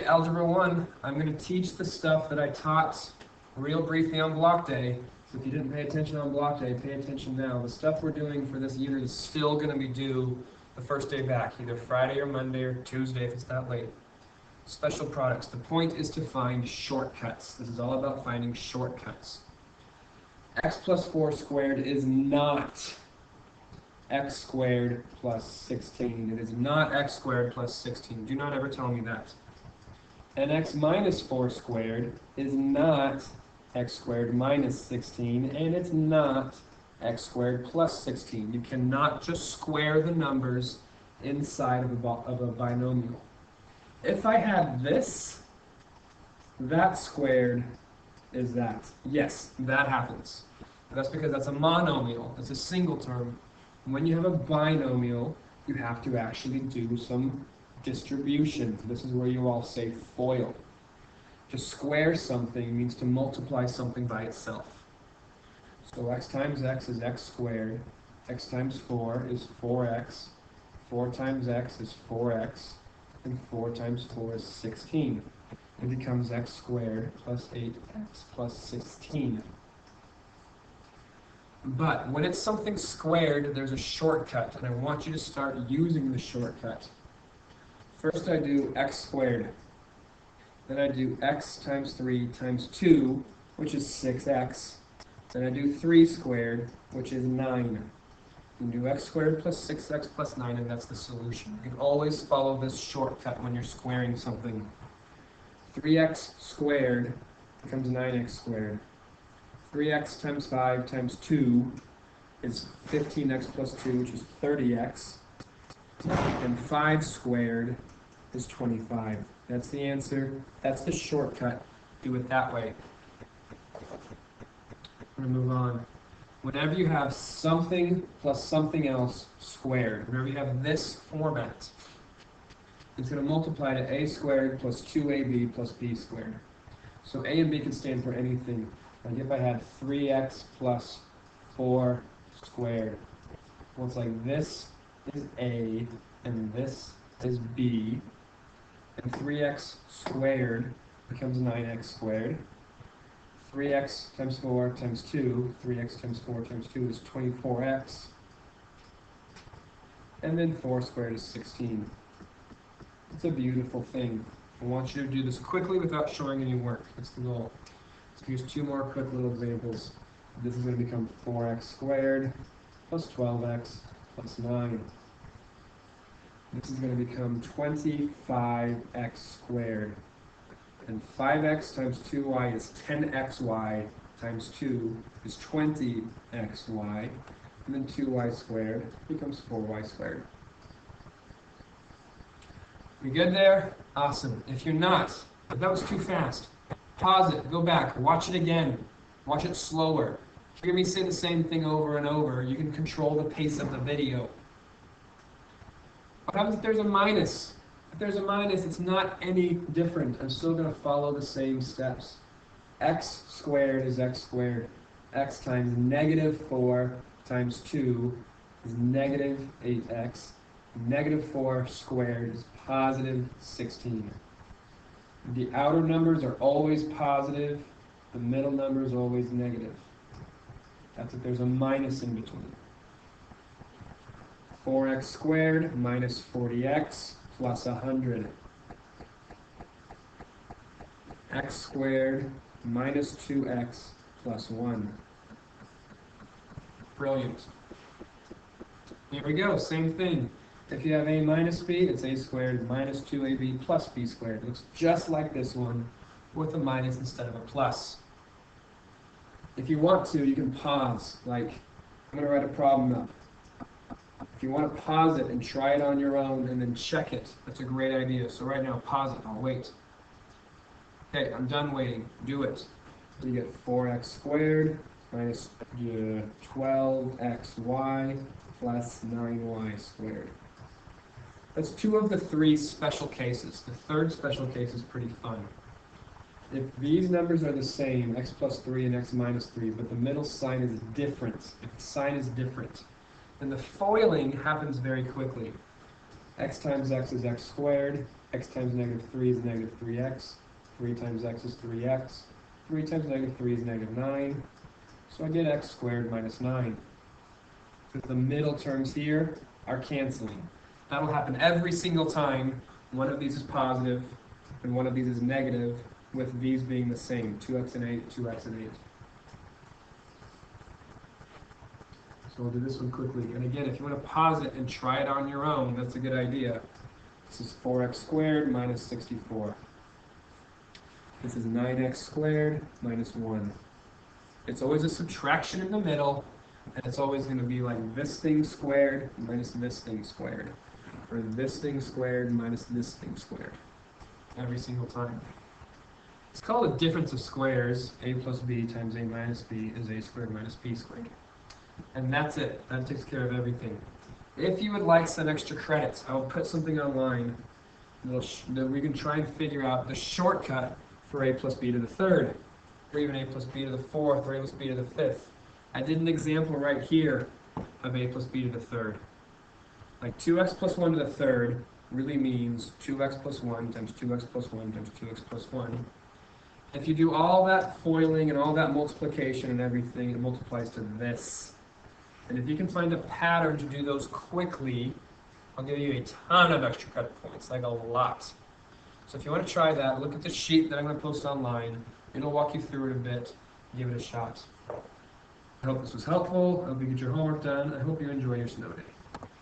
Okay, Algebra 1, I'm going to teach the stuff that I taught real briefly on block day. So if you didn't pay attention on block day, pay attention now. The stuff we're doing for this unit is still going to be due the first day back, either Friday or Monday or Tuesday if it's that late. Special products. The point is to find shortcuts. This is all about finding shortcuts. X plus 4 squared is not x squared plus 16. It is not x squared plus 16. Do not ever tell me that. And x minus 4 squared is not x squared minus 16, and it's not x squared plus 16. You cannot just square the numbers inside of a binomial. If I had this, that squared is that. Yes, that happens. But that's because that's a monomial. It's a single term. When you have a binomial, you have to actually do some distribution. This is where you all say FOIL. To square something means to multiply something by itself. So x times x is x squared. X times 4 is 4x. 4 times x is 4x. And 4 times 4 is 16. It becomes x squared plus 8x plus 16. But when it's something squared, there's a shortcut, and I want you to start using the shortcut. First I do x squared. Then I do x times 3 times 2, which is 6x. Then I do 3 squared, which is 9. You do x squared plus 6x plus 9, and that's the solution. You can always follow this shortcut when you're squaring something. 3x squared becomes 9x squared. 3x times 5 times 2 is 15x plus 2, which is 30x. And 5 squared is 25. That's the answer. That's the shortcut. Do it that way. I'm going to move on. Whenever you have something plus something else squared, whenever you have this format, it's going to multiply to a squared plus 2ab plus b squared. So a and b can stand for anything. Like if I had 3x plus 4 squared. Well, it's like this is a and this is b. And 3x squared becomes 9x squared. 3x times 4 times 2, 3x times 4 times 2 is 24x. And then 4 squared is 16. It's a beautiful thing. I want you to do this quickly without showing any work. That's the goal. So here's two more quick little examples. This is going to become 4x squared plus 12x plus 9. This is going to become 25x squared. And 5x times 2y is 10xy times 2 is 20xy. And then 2y squared becomes 4y squared. You good there? Awesome. If you're not, if that was too fast, pause it, go back, watch it again. Watch it slower. If you hear me say the same thing over and over, you can control the pace of the video. What happens if there's a minus? If there's a minus, it's not any different. I'm still going to follow the same steps. X squared is x squared. X times negative 4 times 2 is negative 8x. Negative 4 squared is positive 16. The outer numbers are always positive. The middle number is always negative. That's if there's a minus in between. 4x squared minus 40x plus 100. X squared minus 2x plus 1. Brilliant. Here we go, same thing. If you have a minus b, it's a squared minus 2ab plus b squared. It looks just like this one with a minus instead of a plus. If you want to, you can pause. Like, I'm going to write a problem up. If you want to pause it and try it on your own and then check it, that's a great idea. So right now, pause it. I'll wait. Okay, I'm done waiting. Do it. So you get 4x squared minus 12xy plus 9y squared. That's two of the three special cases. The third special case is pretty fun. If these numbers are the same, x plus 3 and x minus 3, but the middle sign is different, if the sign is different, then the foiling happens very quickly. X times x is x squared, X times negative 3 is negative 3x. 3 times x is 3x. 3 times negative 3 is negative 9. So I get x squared minus 9. Because the middle terms here are canceling. That'll happen every single time one of these is positive and one of these is negative, with these being the same, 2x and 8, 2x and 8. So we'll do this one quickly. And again, if you want to pause it and try it on your own, that's a good idea. This is 4x squared minus 64. This is 9x squared minus 1. It's always a subtraction in the middle, and it's always going to be like this thing squared minus this thing squared, or this thing squared minus this thing squared, every single time. It's called a difference of squares. A plus b times a minus b is a squared minus b squared. And that's it. That takes care of everything. If you would like some extra credits, I'll put something online that we can try and figure out the shortcut for a plus b to the third, or even a plus b to the fourth, or a plus b to the fifth. I did an example right here of a plus b to the third. Like 2x plus 1 to the third really means 2x plus 1 times 2x plus 1 times 2x plus 1. If you do all that FOILing and all that multiplication and everything, it multiplies to this. And if you can find a pattern to do those quickly, I'll give you a ton of extra credit points, like a lot. So if you want to try that, look at the sheet that I'm going to post online. It'll walk you through it a bit. Give it a shot. I hope this was helpful. I hope you get your homework done. I hope you enjoy your snow day.